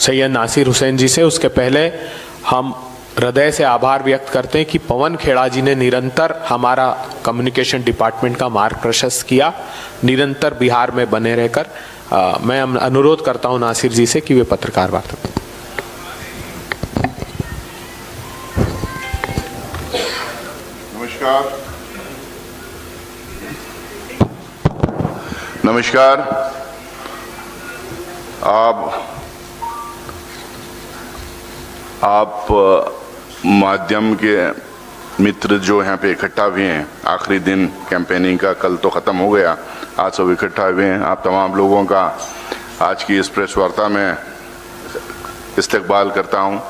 सैयद नासिर हुसैन जी से। उसके पहले हम हृदय से आभार व्यक्त करते हैं कि पवन खेड़ा जी ने निरंतर हमारा कम्युनिकेशन डिपार्टमेंट का मार्ग प्रशस्त किया, निरंतर बिहार में बने रहकर। मैं अनुरोध करता हूं नासिर जी से कि वे पत्रकार वार्ता करें। नमस्कार। आप माध्यम के मित्र जो यहाँ पे इकट्ठा हुए हैं, आखिरी दिन कैंपेनिंग का कल तो ख़त्म हो गया, आज सब इकट्ठा हुए हैं। आप तमाम लोगों का आज की इस प्रेस वार्ता में इस्तकबाल करता हूँ।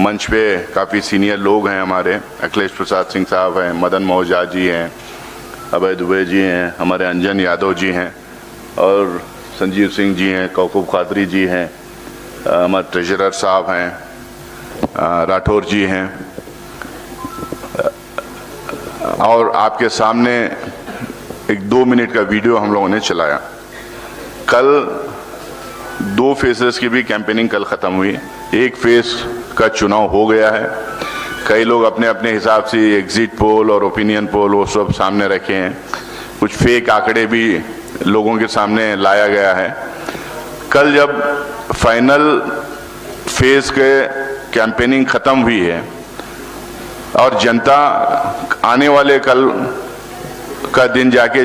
मंच पे काफ़ी सीनियर लोग हैं हमारे, अखिलेश प्रसाद सिंह साहब हैं, मदन मोहन झा जी हैं, अभय दुबे जी हैं, हमारे अंजन यादव जी हैं और संजीव सिंह जी हैं, कौकब खादरी जी हैं, हमारे ट्रेजरर साहब हैं, राठौर जी हैं। और आपके सामने एक 2 मिनट का वीडियो हम लोगों ने चलाया। कल 2 फेजेस की भी कैंपेनिंग कल ख़त्म हुई। एक फेज का चुनाव हो गया है। कई लोग अपने अपने हिसाब से एग्जिट पोल और ओपिनियन पोल वो सब सामने रखे हैं। कुछ फेक आंकड़े भी लोगों के सामने लाया गया है। कल जब फाइनल फेज के कैंपेनिंग ख़त्म हुई है और जनता आने वाले कल का दिन जाके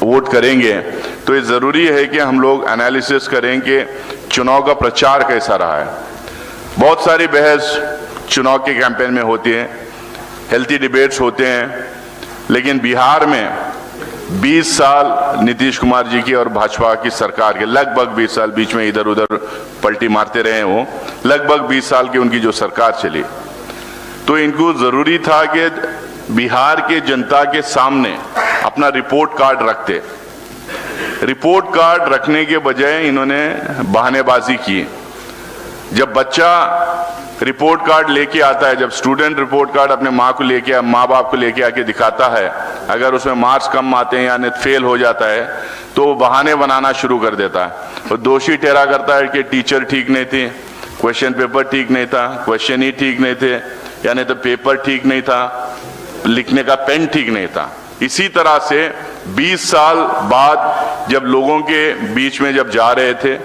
वोट करेंगे, तो ये ज़रूरी है कि हम लोग एनालिसिस करें कि चुनाव का प्रचार कैसा रहा है। बहुत सारी बहस चुनाव के कैंपेन में होती है, हेल्थी डिबेट्स होते हैं, लेकिन बिहार में 20 साल नीतीश कुमार जी की और भाजपा की सरकार के, लगभग 20 साल, बीच में इधर उधर पलटी मारते रहे वो, लगभग 20 साल की उनकी जो सरकार चली, तो इनको ज़रूरी था कि बिहार के जनता के सामने अपना रिपोर्ट कार्ड रखते। रिपोर्ट कार्ड रखने के बजाय इन्होंने बहानेबाजी की। जब बच्चा रिपोर्ट कार्ड लेके आता है, जब स्टूडेंट रिपोर्ट कार्ड अपने माँ बाप को लेके आके दिखाता है, अगर उसमें मार्क्स कम आते हैं या फेल हो जाता है, तो वो बहाने बनाना शुरू कर देता है। वो दोषी ठहरा करता है कि टीचर ठीक नहीं थी, क्वेश्चन पेपर ठीक नहीं था, क्वेश्चन ही ठीक नहीं थे, यानी तो पेपर ठीक नहीं था, लिखने का पेन ठीक नहीं था। इसी तरह से 20 साल बाद जब लोगों के बीच में जब जा रहे थे,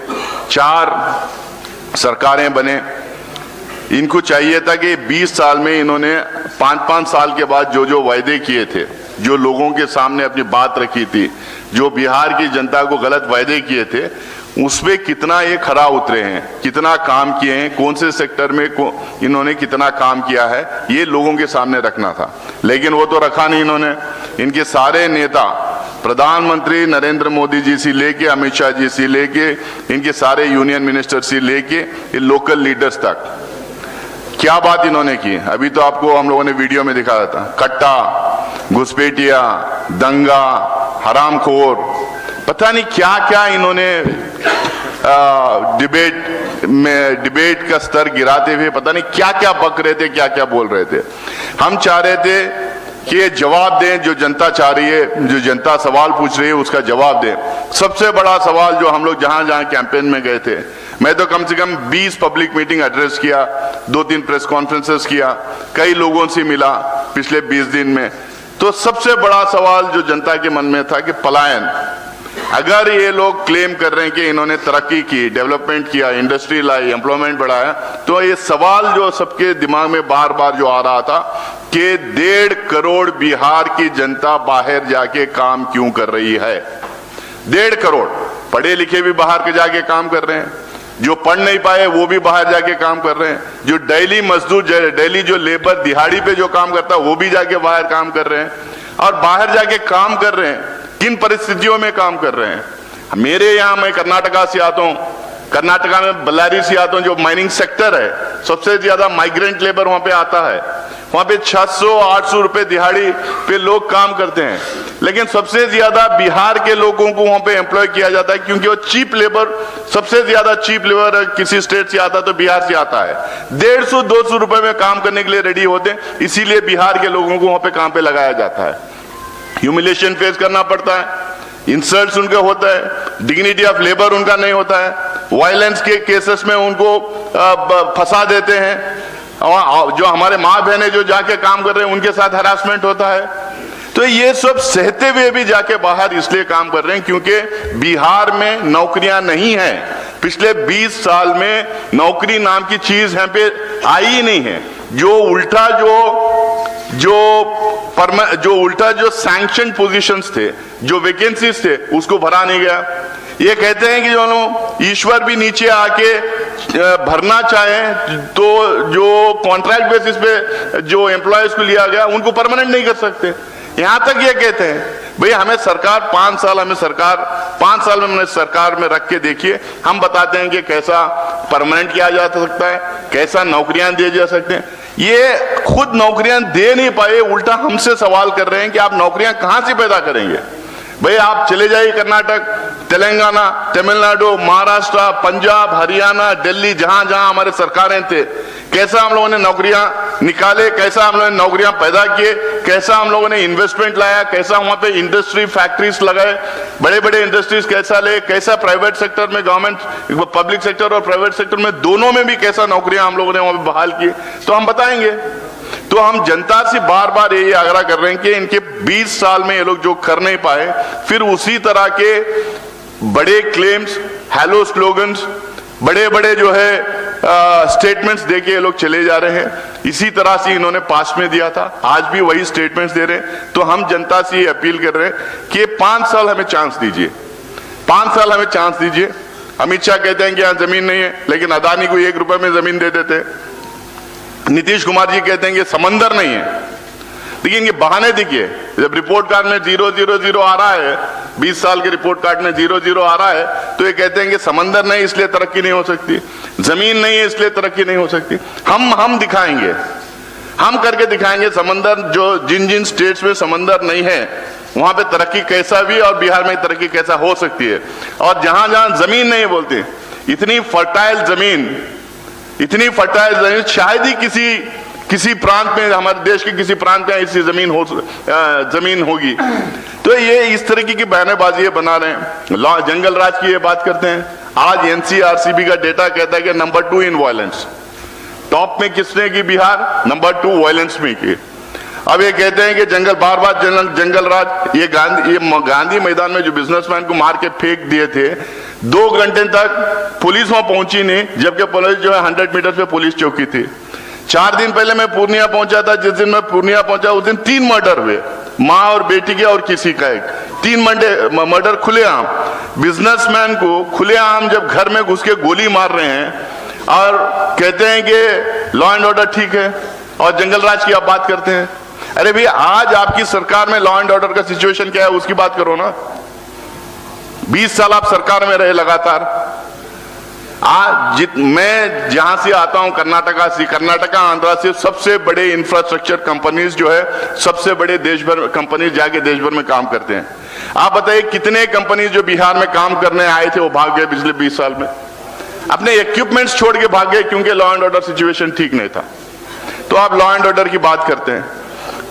4 सरकारें बने, इनको चाहिए था कि 20 साल में इन्होंने 5-5 साल के बाद जो जो वायदे किए थे, जो लोगों के सामने अपनी बात रखी थी, जो बिहार की जनता को गलत वायदे किए थे, उसमें कितना ये खरा उतरे हैं, कितना काम किए हैं, कौन से सेक्टर में इन्होंने कितना काम किया है, ये लोगों के सामने रखना था। लेकिन वो तो रखा नहीं इन्होंने। इनके सारे नेता, प्रधानमंत्री नरेंद्र मोदी जी से लेके अमित शाह जी से लेके इनके सारे यूनियन मिनिस्टर से लेके ये लोकल लीडर्स तक, क्या बात इन्होंने की, अभी तो आपको हम लोगों ने वीडियो में दिखाया था। कट्टा, घुसपैठिया, दंगा, हरामखोर, पता नहीं क्या क्या इन्होंने डिबेट का स्तर गिराते हुए पता नहीं क्या क्या बक रहे थे, क्या क्या बोल रहे थे। हम चाह रहे थे कि ये जवाब दें, जो जनता चाह रही है, जो जनता सवाल पूछ रही है उसका जवाब दें। सबसे बड़ा सवाल जो हम लोग जहां जहां कैंपेन में गए थे, मैं तो कम से कम 20 पब्लिक मीटिंग एड्रेस किया, 2-3 प्रेस कॉन्फ्रेंसेस किया, कई लोगों से मिला पिछले 20 दिन में। तो सबसे बड़ा सवाल जो जनता के मन में था कि पलायन, अगर ये लोग क्लेम कर रहे हैं कि इन्होंने तरक्की की, डेवलपमेंट किया, इंडस्ट्री लाई, एम्प्लॉयमेंट बढ़ाया, तो ये सवाल जो सबके दिमाग में बार बार जो आ रहा था कि 1.5 करोड़ बिहार की जनता बाहर जाके काम क्यों कर रही है। 1.5 करोड़ पढ़े लिखे भी बाहर के जाके काम कर रहे हैं, जो पढ़ नहीं पाए वो भी बाहर जाके काम कर रहे हैं, जो डेली मजदूर, डेली जो लेबर दिहाड़ी पे जो काम करता है वो भी जाके बाहर काम कर रहे हैं। और बाहर जाके काम कर रहे हैं, किन परिस्थितियों में काम कर रहे हैं। मेरे यहाँ, मैं कर्नाटका से आता हूँ, कर्नाटका में बल्लारी से आता हूँ, जो माइनिंग सेक्टर है, सबसे ज्यादा माइग्रेंट लेबर वहां पे आता है। वहां पे 600-800 रुपए दिहाड़ी पे लोग काम करते हैं, लेकिन सबसे ज्यादा बिहार के लोगों को वहां पे एम्प्लॉय किया जाता है, क्योंकि वो चीप लेबर, सबसे ज्यादा चीप लेबर किसी स्टेट से आता तो बिहार से आता है। 150-200 रुपए में काम करने के लिए रेडी होते हैं, इसीलिए बिहार के लोगों को वहां पे काम पे लगाया जाता है। ह्यूमिलेशन फेस करना पड़ता है, इंसल्ट्स उनके होता है, डिग्निटी ऑफ लेबर उनका नहीं होता है, वायलेंस के केसेस में उनको फंसा देते हैं, और जो हमारे माँ बहनें जो जाके काम कर रहे हैं उनके साथ हरासमेंट होता है। तो ये सब सहते हुए भी जाके बाहर इसलिए काम कर रहे हैं क्योंकि बिहार में नौकरियां नहीं है। पिछले 20 साल में नौकरी नाम की चीज यहाँ पे आई ही नहीं है। जो उल्टा जो सैंक्शन पोजीशंस थे, जो वैकेंसीज थे, उसको भरा नहीं गया। ये कहते हैं कि जो लोग ईश्वर भी नीचे आके भरना चाहे तो जो कॉन्ट्रैक्ट बेसिस पे जो एम्प्लॉयज को लिया गया उनको परमानेंट नहीं कर सकते। यहां तक ये कहते हैं भाई हमें सरकार 5 साल में हमने सरकार में रख के देखिए, हम बताते हैं कि कैसा परमानेंट किया जा सकता है, कैसा नौकरियां दिए जा सकते हैं। ये खुद नौकरियां दे नहीं पाए, उल्टा हमसे सवाल कर रहे हैं कि आप नौकरियां कहां से पैदा करेंगे। भाई आप चले जाइए कर्नाटक, तेलंगाना, तमिलनाडु, महाराष्ट्र, पंजाब, हरियाणा, दिल्ली, जहां जहां हमारे सरकारें थे, कैसा हम लोगों ने नौकरियां निकाले, कैसा हम लोगों ने नौकरियां पैदा किए, कैसा हम लोगों ने इन्वेस्टमेंट लाया, कैसा वहां पे इंडस्ट्री फैक्ट्रीज लगाए, बड़े बड़े इंडस्ट्रीज कैसा ले, कैसा प्राइवेट सेक्टर में, गवर्नमेंट पब्लिक सेक्टर और प्राइवेट सेक्टर में दोनों में भी कैसा नौकरियां हम लोगों ने वहां पे बहाल की, तो हम बताएंगे। तो हम जनता से बार बार ये आग्रह कर रहे हैं कि इनके 20 साल में ये लोग जो कर नहीं पाए, फिर उसी तरह के बड़े क्लेम्स, हैलो स्लोगन्स, बड़े बड़े जो है स्टेटमेंट्स देके ये लोग चले जा रहे हैं। इसी तरह से इन्होंने पास में दिया था, आज भी वही स्टेटमेंट्स दे रहे हैं। तो हम जनता से ये अपील कर रहे हैं कि 5 साल हमें चांस दीजिए, 5 साल हमें चांस दीजिए। अमित शाह कहते हैं कि यहाँ जमीन नहीं है, लेकिन अदानी को 1 रुपए में जमीन दे देते हैं। नीतीश कुमार जी कहते हैं कि समंदर नहीं है, लेकिन इनके बहाने देखिए। जब रिपोर्ट कार्ड में 000 आ रहा है, 20 साल के रिपोर्ट कार्ड में 0 आ रहा है, तो ये कहते हैं कि समंदर नहीं इसलिए तरक्की नहीं हो सकती, जमीन नहीं है इसलिए तरक्की नहीं हो सकती। हम दिखाएंगे, हम करके दिखाएंगे समंदर, जो जिन स्टेट्स में समंदर नहीं है वहां पे तरक्की कैसा भी, और बिहार में तरक्की कैसा हो सकती है। और जहां जहां जमीन नहीं बोलते, इतनी फर्टाइल जमीन, शायद ही किसी प्रांत में, हमारे देश के किसी प्रांत में ऐसी जमीन होगी। तो ये इस तरीके की बयानबाजी बना रहे हैं। जंगल राज की ये बात करते हैं। आज एनसीआरसीबी का डेटा कहता है कि नंबर 2 इन वायलेंस। टॉप में किसने की? बिहार। नंबर 2 वायलेंस में की। अब ये कहते हैं कि बार बार जंगल राज। ये गांधी मैदान में जो बिजनेसमैन को मार के फेंक दिए थे, 2 घंटे तक पुलिस वहां पहुंची नहीं, जबकि पुलिस जो है 100 मीटर पे पुलिस चौकी थी। 4 दिन पहले मैं पूर्णिया पहुंचा था। जिस दिन मैं पूर्णिया पहुंचा उस दिन 3 मर्डर हुए, माँ और बेटी के और किसी का एक। 3 मर्डर खुलेआम। बिजनेसमैन को खुलेआम जब घर में घुस के गोली मार रहे हैं और कहते हैं कि लॉ एंड ऑर्डर ठीक है, और जंगल राज की आप बात करते हैं। अरे भैया, आज आपकी सरकार में लॉ एंड ऑर्डर का सिचुएशन क्या है उसकी बात करो ना। 20 साल आप सरकार में रहे लगातार। आज मैं जहां से आता हूं, कर्नाटका आंध्रा से सबसे बड़े इंफ्रास्ट्रक्चर कंपनीज जो है, सबसे बड़े देश भर कंपनीज जाके देश भर में काम करते हैं। आप बताइए कितने कंपनीज जो बिहार में काम करने आए थे वो भाग गए पिछले 20 साल में, अपने इक्विपमेंट्स छोड़ के भाग गए क्योंकि लॉ एंड ऑर्डर सिचुएशन ठीक नहीं था। तो आप लॉ एंड ऑर्डर की बात करते हैं,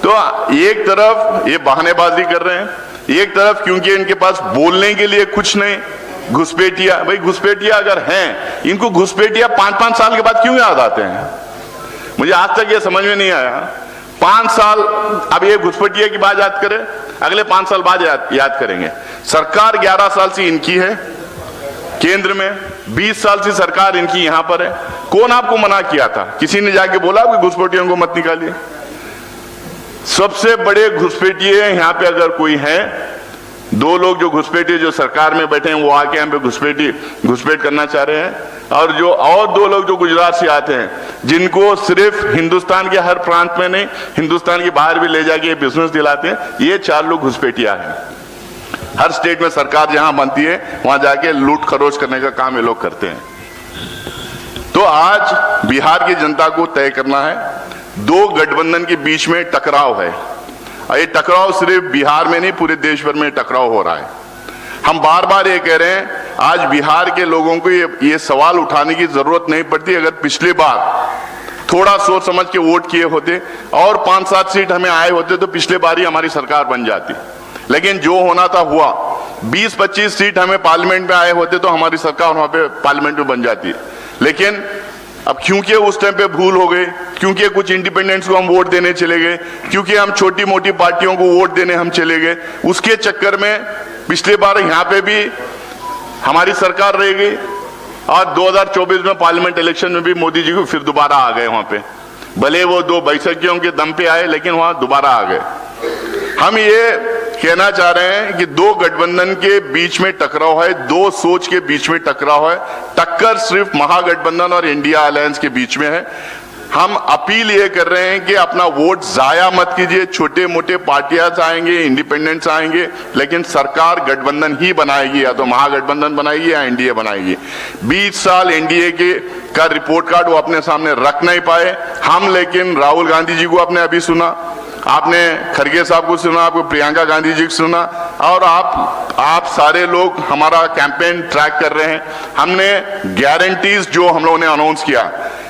तो एक तरफ ये बहानेबाजी कर रहे हैं, एक तरफ क्योंकि इनके पास बोलने के लिए कुछ नहीं, घुसपैठिया। भाई घुसपैठिया अगर हैं, इनको घुसपैठिया 5-5 साल के बाद क्यों याद आते हैं? मुझे आज तक ये समझ में नहीं आया। 5 साल, अब ये घुसपैठिया की बात याद करें, अगले 5 साल बाद याद करेंगे। सरकार 11 साल से इनकी है केंद्र में, 20 साल से सरकार इनकी यहां पर है। कौन आपको मना किया था? किसी ने जाके बोला कि घुसपैठियों को मत निकालिए? सबसे बड़े घुसपैठिए यहाँ पे अगर कोई है, 2 लोग जो घुसपैठिए जो सरकार में बैठे हैं वो आके यहाँ पे घुसपैठ करना चाह रहे हैं, और 2 लोग जो गुजरात से आते हैं, जिनको सिर्फ हिंदुस्तान के हर प्रांत में नहीं, हिंदुस्तान के बाहर भी ले जाके बिजनेस दिलाते हैं। ये 4 लोग घुसपैठिया हैं। हर स्टेट में सरकार जहां बनती है वहां जाके लूट खरोच करने का काम ये लोग करते हैं। तो आज बिहार की जनता को तय करना है, 2 गठबंधन के बीच में टकराव है। ये टकराव सिर्फ बिहार में नहीं, पूरे देश भर में टकराव हो रहा है। हम बार बार ये कह रहे हैं, आज बिहार के लोगों को ये सवाल उठाने की जरूरत नहीं पड़ती। अगर पिछली बार थोड़ा सोच समझ के वोट किए होते और 5-7 सीट हमें आए होते तो पिछले बार ही हमारी सरकार बन जाती। लेकिन जो होना था हुआ। 20-25 सीट हमें पार्लियामेंट में आए होते तो हमारी सरकार वहां पे पार्लियामेंट में बन जाती। लेकिन अब क्योंकि उस टाइम पे भूल हो गई, क्योंकि कुछ इंडिपेंडेंट्स को हम वोट देने चले गए, क्योंकि हम छोटी मोटी पार्टियों को वोट देने हम चले गए, उसके चक्कर में पिछली बार यहाँ पे भी हमारी सरकार रह गई और 2024 में पार्लियामेंट इलेक्शन में भी मोदी जी को फिर दोबारा आ गए वहां पे। भले वो 2 बैसाखियों के दम पे आए लेकिन वहां दोबारा आ गए। हम ये कहना चाह रहे हैं कि 2 गठबंधन के बीच में टकराव है, 2 सोच के बीच में टकराव है। टक्कर सिर्फ महागठबंधन और इंडिया अलायंस के बीच में है। हम अपील ये कर रहे हैं कि अपना वोट जाया मत कीजिए। छोटे मोटे पार्टियां आएंगे, इंडिपेंडेंट्स आएंगे, लेकिन सरकार गठबंधन ही बनाएगी, या तो महागठबंधन बनाएगी या एनडीए बनाएगी। 20 साल एनडीए के का रिपोर्ट कार्ड वो अपने सामने रख नहीं पाए हम, लेकिन राहुल गांधी जी को आपने अभी सुना, आपने खड़गे साहब को सुना, आपको प्रियंका गांधी जी को सुना, और आप सारे लोग हमारा कैंपेन ट्रैक कर रहे हैं। हमने गारंटीज जो हम लोगों ने अनाउंस किया,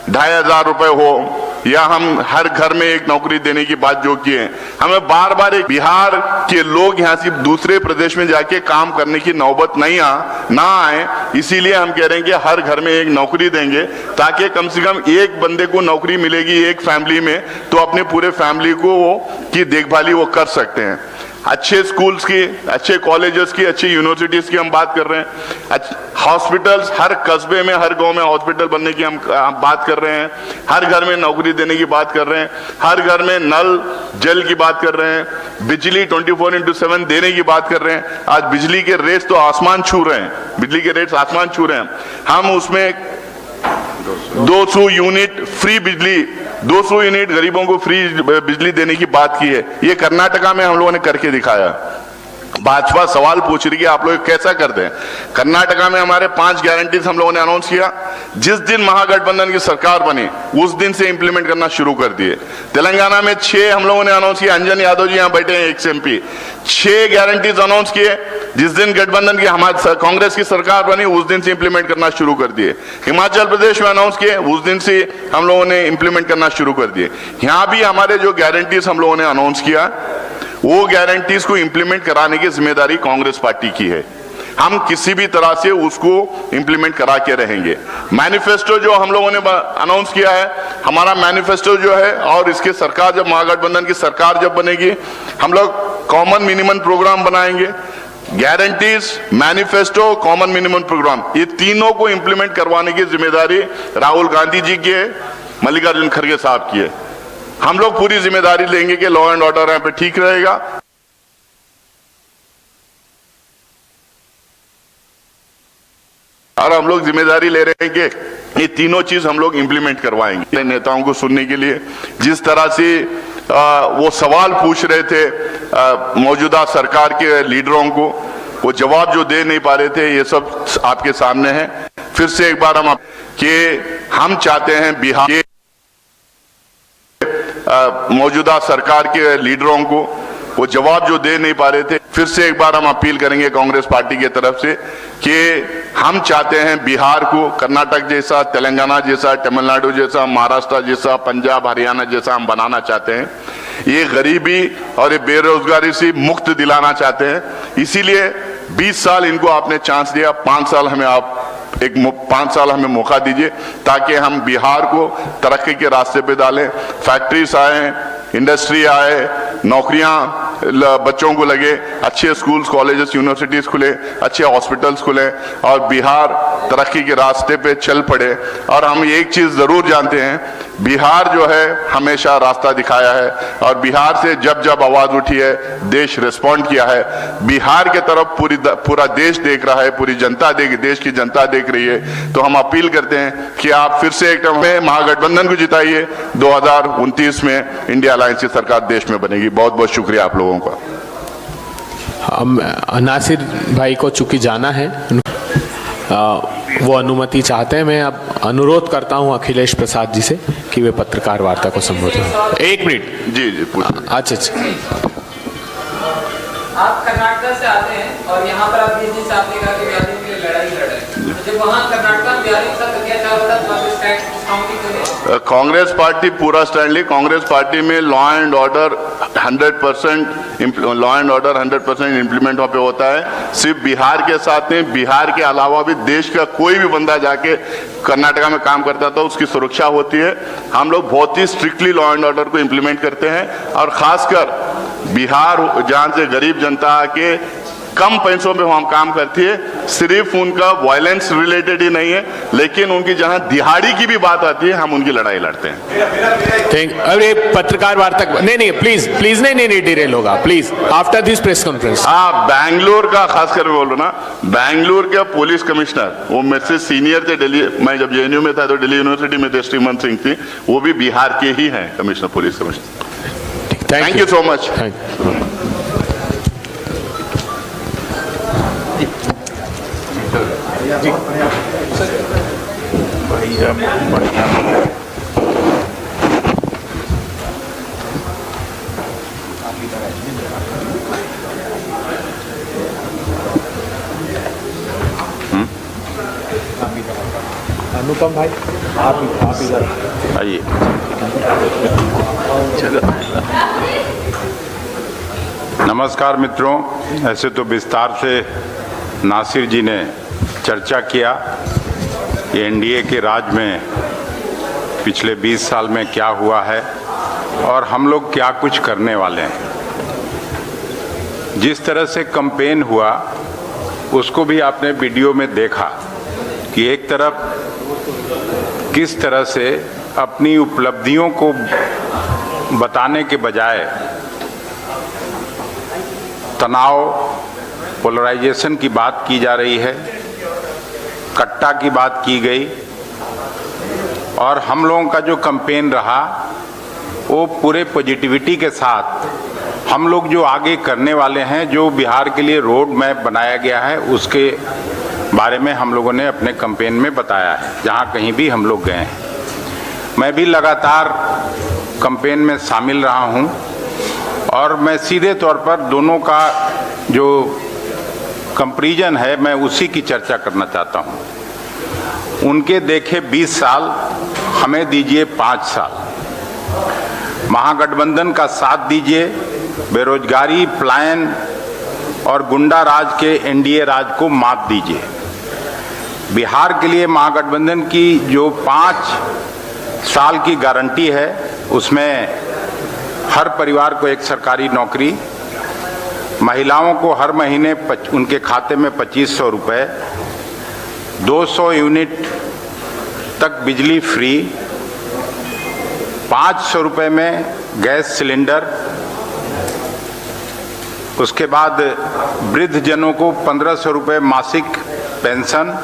2500 रुपए हो या हम हर घर में एक नौकरी देने की बात जो की है, हमें बार बार एक बिहार के लोग यहाँ से दूसरे प्रदेश में जाके काम करने की नौबत ना आए, इसीलिए हम कह रहे हैं कि हर घर में एक नौकरी देंगे, ताकि कम से कम एक बंदे को नौकरी मिलेगी एक फैमिली में, तो अपने पूरे फैमिली को की देखभाली वो कर सकते हैं। अच्छे स्कूल्स की, अच्छे कॉलेजेस की, अच्छी यूनिवर्सिटीज की हम बात कर रहे हैं। हॉस्पिटल्स, हर कस्बे में, हर गांव में हॉस्पिटल बनने की हम बात कर रहे हैं। हर घर में नौकरी देने की बात कर रहे हैं। हर घर में नल जल की बात कर रहे हैं। बिजली 24/7 देने की बात कर रहे हैं। आज बिजली के रेट्स तो आसमान छू रहे हैं, बिजली के रेट्स आसमान छू रहे हैं। हम उसमें 200 यूनिट फ्री बिजली, 200 यूनिट गरीबों को फ्री बिजली देने की बात की है। ये कर्नाटका में हम लोगों ने करके दिखाया। भाजपा सवाल पूछ रही है आप लोग कैसा कर दें। कर्नाटका में हमारे 5 गारंटीज हम लोगों ने अनाउंस किया। जिस दिन महागठबंधन की सरकार बनी उस दिन से इंप्लीमेंट करना शुरू कर दिए। तेलंगाना में 6 हम लोगों ने अनाउंस किया। अंजन यादव जी यहाँ बैठे हैं, एक्स एमपी, 6 गारंटीज अनाउंस किए। जिस दिन गठबंधन की हमारी कांग्रेस की सरकार बनी उस दिन से इंप्लीमेंट करना शुरू कर दिए। हिमाचल प्रदेश में अनाउंस किए, उस दिन से हम लोगों ने इंप्लीमेंट करना शुरू कर दिए। यहाँ भी हमारे जो गारंटीज हम लोगों ने अनाउंस किया, वो गारंटीज को इंप्लीमेंट कराने की जिम्मेदारी कांग्रेस पार्टी की है। हम किसी भी तरह से उसको इंप्लीमेंट करा के रहेंगे। मैनिफेस्टो जो हम लोगों ने अनाउंस किया है, हमारा मैनिफेस्टो जो है, और इसके सरकार जब महागठबंधन की सरकार जब बनेगी, हम लोग कॉमन मिनिमम प्रोग्राम बनाएंगे। Guarantees, manifesto, common minimum programme, ये तीनों को इंप्लीमेंट करवाने की जिम्मेदारी राहुल गांधी जी की है, मल्लिकार्जुन खड़गे साहब की है। हम लोग पूरी जिम्मेदारी लेंगे कि लॉ एंड ऑर्डर यहाँ पे ठीक रहेगा। और हम लोग जिम्मेदारी ले रहे हैं कि ये तीनों चीज हम लोग इंप्लीमेंट करवाएंगे। नेताओं को सुनने के लिए जिस तरह से वो सवाल पूछ रहे थे मौजूदा सरकार के लीडरों को, वो जवाब जो दे नहीं पा रहे थे, ये सब आपके सामने है। फिर से एक बार हम चाहते हैं बिहार के मौजूदा सरकार के लीडरों को, वो जवाब जो दे नहीं पा रहे थे, फिर से एक बार हम अपील करेंगे कांग्रेस पार्टी की तरफ से कि हम चाहते हैं बिहार को कर्नाटक जैसा, तेलंगाना जैसा, तमिलनाडु जैसा, महाराष्ट्र जैसा, पंजाब, हरियाणा जैसा हम बनाना चाहते हैं। ये गरीबी और ये बेरोजगारी से मुक्त दिलाना चाहते हैं। इसीलिए 20 साल इनको आपने चांस दिया, 5 साल हमें आप 5 साल हमें मौका दीजिए, ताकि हम बिहार को तरक्की के रास्ते पे डालें। फैक्ट्रीज आए, इंडस्ट्री आए, नौकरियां बच्चों को लगे, अच्छे स्कूल्स, कॉलेजेस, यूनिवर्सिटीज खुले, अच्छे हॉस्पिटल्स खुले और बिहार तरक्की के रास्ते पे चल पड़े। और हम एक चीज जरूर जानते हैं, बिहार जो है हमेशा रास्ता दिखाया है, और बिहार से जब जब आवाज उठी है देश रिस्पॉन्ड किया है। बिहार के तरफ पूरा देश देख रहा है, पूरी जनता देश की जनता देख रही है। तो हम अपील करते हैं कि आप फिर से एक में महागठबंधन को जिताइए। 2029 में इंडिया अलायंस की सरकार देश में बनेगी। बहुत बहुत शुक्रिया आप लोगों का। हम नासिर भाई को चूंकि जाना है, वो अनुमति चाहते हैं। मैं अब अनुरोध करता हूं अखिलेश प्रसाद जी से कि वे पत्रकार वार्ता को संबोधित। 1 मिनट। जी जी पूछिए। अच्छा। आप कर्नाटक से आते हैं और यहाँ पर आप जिस आपने कहा कि व्याधि के लिए लड़ाई लड़ रहे हैं, जब वहाँ कर्नाटक कांग्रेस पार्टी पूरा स्टैंड ली। कांग्रेस पार्टी में लॉ एंड ऑर्डर 100% इम्प्लीमेंट वहाँ पे होता है। सिर्फ बिहार के साथ नहीं, बिहार के अलावा भी देश का कोई भी बंदा जाके कर्नाटका में काम करता था उसकी सुरक्षा होती है। हम लोग बहुत ही स्ट्रिक्टली लॉ एंड ऑर्डर को इम्प्लीमेंट करते हैं, और खासकर बिहार जहाँ से गरीब जनता आके कम पैसों में हम काम करती है। सिर्फ उनका वायलेंस रिलेटेड ही नहीं है, लेकिन उनकी जहां दिहाड़ी की भी बात आती है हम उनकी लड़ाई लड़ते हैं। अरे पत्रकार वार्ता नहीं प्लीज नहीं डिरेल होगा please after this press conference. हाँ, बैंगलोर का खासकर मैं बोल रहा ना, बैंगलोर का पुलिस कमिश्नर वो मेरे से सीनियर थे। दिल्ली, मैं जब JNU में था तो दिल्ली यूनिवर्सिटी में थे, श्रीमंत सिंह थी, वो भी बिहार के ही हैं commissioner, police commissioner. Thank you so much. Anupam भाई आप इधर आइए। नमस्कार मित्रों, ऐसे तो विस्तार से नासिर जी ने चर्चा किया ये NDA के राज में पिछले 20 साल में क्या हुआ है और हम लोग क्या कुछ करने वाले हैं। जिस तरह से कैंपेन हुआ उसको भी आपने वीडियो में देखा कि एक तरफ किस तरह से अपनी उपलब्धियों को बताने के बजाय तनाव, पोलराइजेशन की बात की जा रही है, कट्टा की बात की गई, और हम लोगों का जो कैंपेन रहा वो पूरे पॉजिटिविटी के साथ हम लोग जो आगे करने वाले हैं, जो बिहार के लिए रोड मैप बनाया गया है उसके बारे में हम लोगों ने अपने कैंपेन में बताया है जहाँ कहीं भी हम लोग गए हैं। मैं भी लगातार कैंपेन में शामिल रहा हूँ और मैं सीधे तौर पर दोनों का जो कंपैरिजन है मैं उसी की चर्चा करना चाहता हूँ। उनके देखे 20 साल, हमें दीजिए 5 साल। महागठबंधन का साथ दीजिए, बेरोजगारी, पलायन और गुंडा राज के NDA राज को मात दीजिए। बिहार के लिए महागठबंधन की जो 5 साल की गारंटी है उसमें हर परिवार को एक सरकारी नौकरी, महिलाओं को हर महीने उनके खाते में 2500 रुपये, 200 यूनिट तक बिजली फ्री, 500 रुपये में गैस सिलेंडर, उसके बाद वृद्धजनों को 1500 रुपये मासिक पेंशन,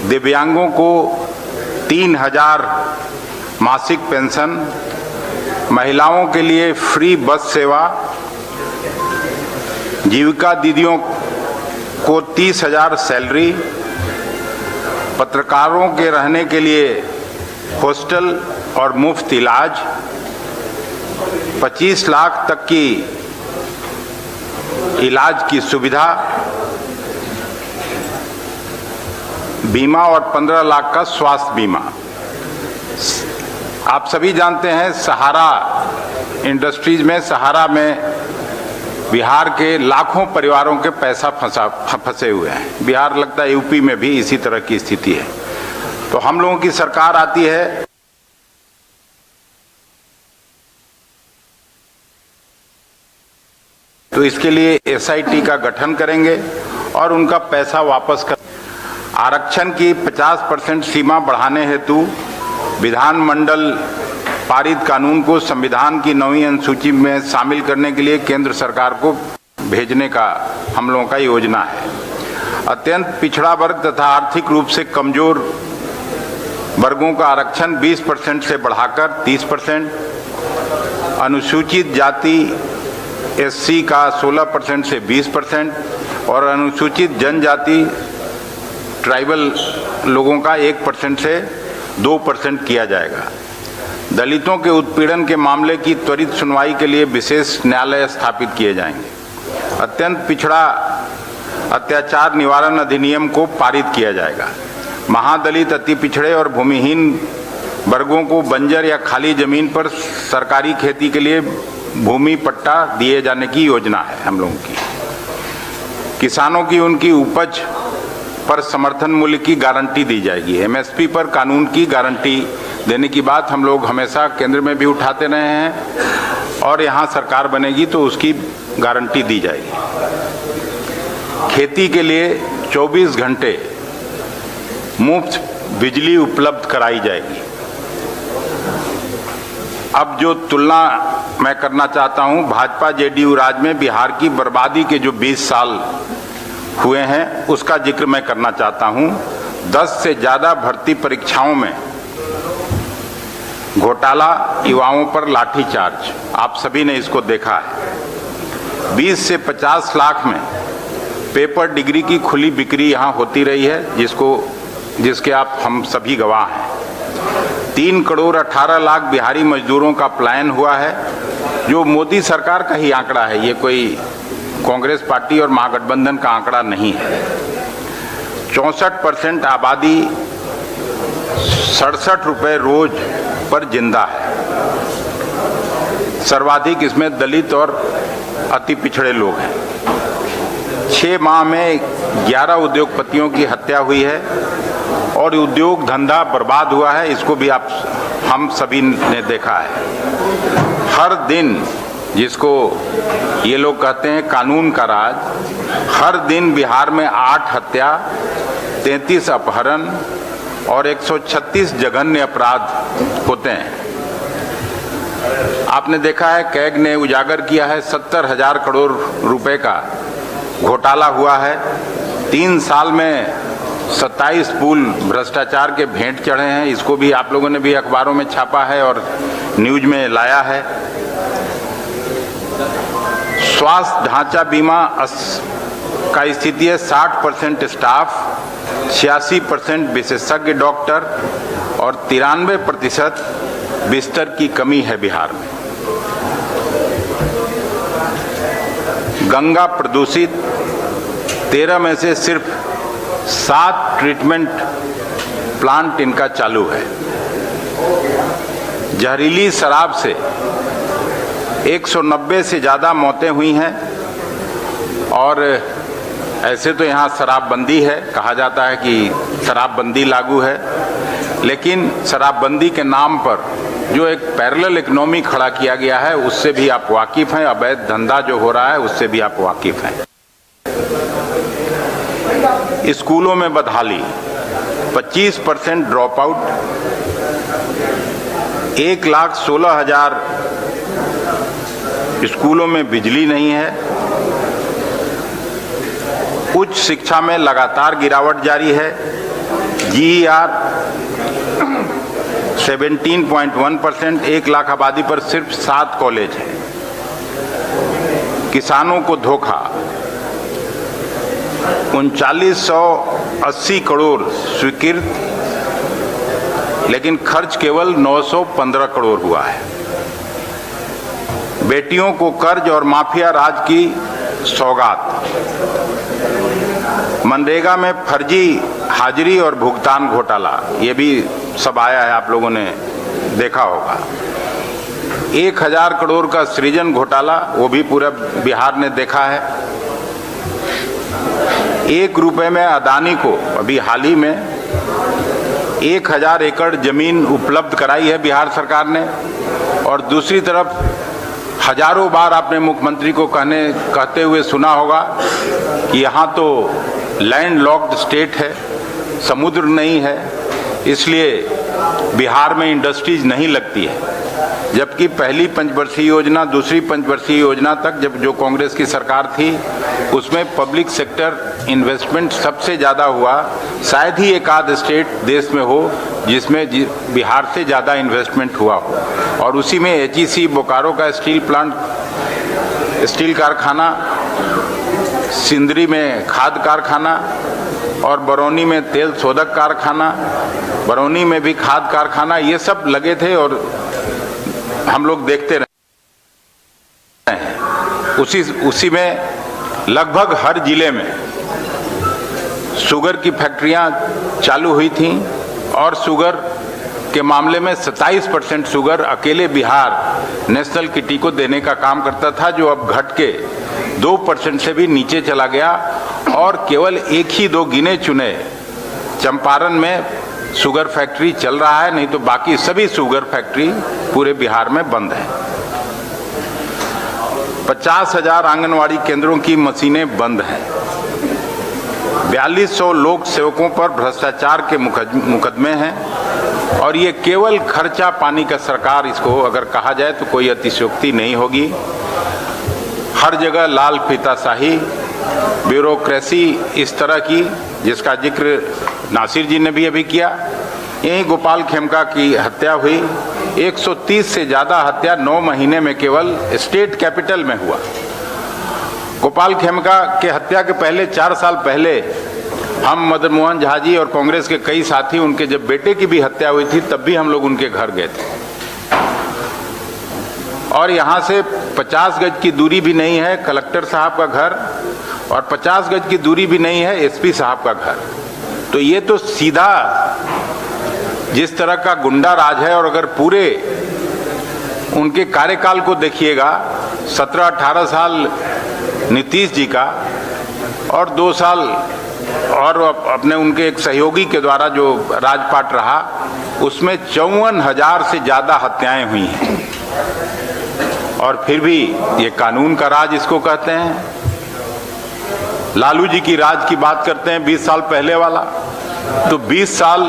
दिव्यांगों को 3000 मासिक पेंशन, महिलाओं के लिए फ्री बस सेवा, जीविका दीदियों को 30,000 सैलरी, पत्रकारों के रहने के लिए हॉस्टल और मुफ्त इलाज, 25 लाख तक की इलाज की सुविधा, बीमा और 15 लाख का स्वास्थ्य बीमा। आप सभी जानते हैं सहारा इंडस्ट्रीज में, सहारा में बिहार के लाखों परिवारों के पैसा फंसे हुए हैं। बिहार लगता है यूपी में भी इसी तरह की स्थिति है। तो हम लोगों की सरकार आती है तो इसके लिए SIT का गठन करेंगे और उनका पैसा वापस कर। आरक्षण की 50% सीमा बढ़ाने हेतु विधानमंडल पारित कानून को संविधान की 9वीं अनुसूची में शामिल करने के लिए केंद्र सरकार को भेजने का हम लोगों का योजना है। अत्यंत पिछड़ा वर्ग तथा आर्थिक रूप से कमजोर वर्गों का आरक्षण 20% से बढ़ाकर 30%, अनुसूचित जाति SC का 16% से 20% और अनुसूचित जनजाति ट्राइबल लोगों का 1% से 2% किया जाएगा। दलितों के उत्पीड़न के मामले की त्वरित सुनवाई के लिए विशेष न्यायालय स्थापित किए जाएंगे। अत्यंत पिछड़ा अत्याचार निवारण अधिनियम को पारित किया जाएगा। महादलित, अति पिछड़े और भूमिहीन वर्गों को बंजर या खाली जमीन पर सरकारी खेती के लिए भूमि पट्टा दिए जाने की योजना है हम लोगों की। किसानों की उनकी उपज पर समर्थन मूल्य की गारंटी दी जाएगी। एमएसपी पर कानून की गारंटी देने की बात हम लोग हमेशा केंद्र में भी उठाते रहे हैं और यहाँ सरकार बनेगी तो उसकी गारंटी दी जाएगी। खेती के लिए 24 घंटे मुफ्त बिजली उपलब्ध कराई जाएगी। अब जो तुलना मैं करना चाहता हूं, भाजपा जेडीयू राज में बिहार की बर्बादी के जो 20 साल हुए हैं उसका जिक्र मैं करना चाहता हूं। 10 से ज्यादा भर्ती परीक्षाओं में घोटाला, युवाओं पर लाठीचार्ज, आप सभी ने इसको देखा है। 20 से 50 लाख में पेपर डिग्री की खुली बिक्री यहाँ होती रही है, जिसके आप हम सभी गवाह हैं। 3 करोड़ 18 लाख बिहारी मजदूरों का पलायन हुआ है, जो मोदी सरकार का ही आंकड़ा है, ये कोई कांग्रेस पार्टी और महागठबंधन का आंकड़ा नहीं है। 64% आबादी 67 रुपए रोज पर जिंदा है। सर्वाधिक इसमें दलित और अति पिछड़े लोग हैं। 6 माह में 11 उद्योगपतियों की हत्या हुई है और उद्योग धंधा बर्बाद हुआ है, इसको भी हम सभी ने देखा है। हर दिन, जिसको ये लोग कहते हैं कानून का राज, हर दिन बिहार में 8 हत्या, 33 अपहरण और 136 जघन्य अपराध होते हैं। आपने देखा है कैग ने उजागर किया है 70,000 करोड़ रुपए का घोटाला हुआ है। 3 साल में 27 पुल भ्रष्टाचार के भेंट चढ़े हैं, इसको भी आप लोगों ने भी अखबारों में छापा है और न्यूज में लाया है। स्वास्थ्य ढांचा बीमा का स्थिति है 60% स्टाफ, 86% विशेषज्ञ डॉक्टर और 93% बिस्तर की कमी है बिहार में। गंगा प्रदूषित, 13 में से सिर्फ 7 ट्रीटमेंट प्लांट इनका चालू है। जहरीली शराब से 190 से ज़्यादा मौतें हुई हैं और ऐसे तो यहाँ शराबबंदी है, कहा जाता है कि शराबबंदी लागू है, लेकिन शराबबंदी के नाम पर जो एक पैरेलल इकोनॉमी खड़ा किया गया है उससे भी आप वाकिफ हैं। अवैध धंधा जो हो रहा है उससे भी आप वाकिफ हैं। स्कूलों में बदहाली, 25% ड्रॉप आउट, 1,16,000 स्कूलों में बिजली नहीं है। उच्च शिक्षा में लगातार गिरावट जारी है। GER 17.1%, 1 लाख आबादी पर सिर्फ 7 कॉलेज हैं। किसानों को धोखा, 3980 करोड़ स्वीकृत, लेकिन खर्च केवल 915 करोड़ हुआ है। बेटियों को कर्ज और माफिया राज की सौगात। मनरेगा में फर्जी हाजिरी और भुगतान घोटाला, ये भी सब आया है, आप लोगों ने देखा होगा। 1000 करोड़ का सृजन घोटाला, वो भी पूरा बिहार ने देखा है। 1 रुपए में अदानी को अभी हाल ही में 1000 एकड़ जमीन उपलब्ध कराई है बिहार सरकार ने, और दूसरी तरफ हजारों बार आपने मुख्यमंत्री को कहते हुए सुना होगा कि यहाँ तो लैंड लॉक्ड स्टेट है, समुद्र नहीं है, इसलिए बिहार में इंडस्ट्रीज नहीं लगती है। जबकि पहली पंचवर्षीय योजना, दूसरी पंचवर्षीय योजना तक जब जो कांग्रेस की सरकार थी उसमें पब्लिक सेक्टर इन्वेस्टमेंट सबसे ज़्यादा हुआ। शायद ही एक आध स्टेट देश में हो जिसमें बिहार से ज़्यादा इन्वेस्टमेंट हुआ हो, और उसी में HEC बोकारो का स्टील प्लांट, स्टील कारखाना, सिंदरी में खाद कारखाना और बरौनी में तेल शोधक कारखाना, बरौनी में भी खाद कारखाना, ये सब लगे थे और हम लोग देखते रहे हैं। उसी में लगभग हर जिले में शुगर की फैक्ट्रियां चालू हुई थीं और शुगर के मामले में 27% शुगर अकेले बिहार नेशनल किटी को देने का काम करता था, जो अब घट के 2% से भी नीचे चला गया और केवल एक ही 2 गिने चुने चंपारण में शुगर फैक्ट्री चल रहा है, नहीं तो बाकी सभी शुगर फैक्ट्री पूरे बिहार में बंद है। 50,000 आंगनवाड़ी केंद्रों की मशीनें बंद हैं। 4200 लोक सेवकों पर भ्रष्टाचार के मुकदमे हैं और ये केवल खर्चा पानी का सरकार इसको अगर कहा जाए तो कोई अतिशयोक्ति नहीं होगी। हर जगह लाल फीताशाही, ब्यूरोक्रेसी इस तरह की, जिसका जिक्र नासिर जी ने भी अभी किया। यहीं गोपाल खेमका की हत्या हुई, 130 से ज़्यादा हत्या 9 महीने में केवल स्टेट कैपिटल में हुआ। गोपाल खेमका के हत्या के पहले 4 साल पहले हम मदन मोहन झा जी और कांग्रेस के कई साथी, उनके जब बेटे की भी हत्या हुई थी तब भी हम लोग उनके घर गए थे। और यहाँ से 50 गज की दूरी भी नहीं है कलेक्टर साहब का घर और 50 गज की दूरी भी नहीं है एसपी साहब का घर। तो ये तो सीधा जिस तरह का गुंडा राज है। और अगर पूरे उनके कार्यकाल को देखिएगा, 17-18 साल नीतीश जी का और 2 साल और अपने उनके एक सहयोगी के द्वारा जो राजपाट रहा, उसमें 54,000 से ज़्यादा हत्याएं हुई हैं। और फिर भी ये कानून का राज इसको कहते हैं। लालू जी की राज की बात करते हैं 20 साल पहले वाला, तो 20 साल